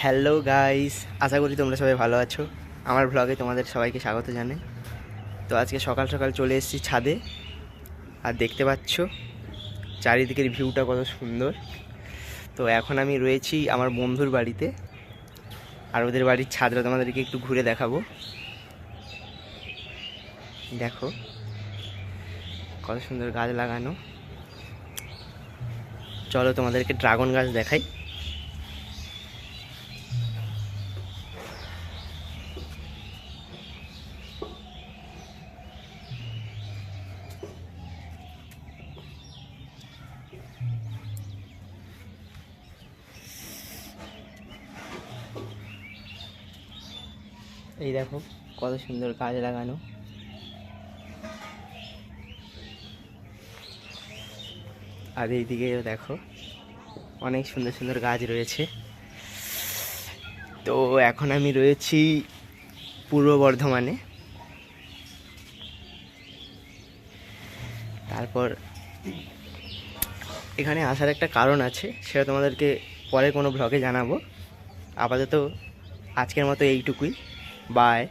Hello guys, আশা করি তোমরা সবাই ভালো আছো। আমার ব্লগে তোমাদের সবাইকে স্বাগত জানাই। তো আজকে সকাল সকাল চলে এসেছি ছাদে, আর দেখতে পাচ্ছ চারিদিকের ভিউটা কত সুন্দর। তো এখন আমি রয়েছি আমার বন্ধুর বাড়িতে, আর ওদের বাড়ির ছাদটা তোমাদেরকে একটু ঘুরে দেখাবো। দেখো কত সুন্দর গাছ লাগানো। চলো তোমাদেরকে ড্রাগন গাছ দেখাই। এই দেখো কত সুন্দর গাছ লাগানো। আর এইদিকেও দেখো অনেক সুন্দর সুন্দর গাছ রয়েছে। তো এখন আমি রয়েছি পূর্ব বর্ধমানে। তারপর এখানে আসার একটা কারণ আছে, সেটা তোমাদেরকে পরে কোনো ব্লগে জানাবো। আপাতত আজকের মতো এইটুকুই। বাই।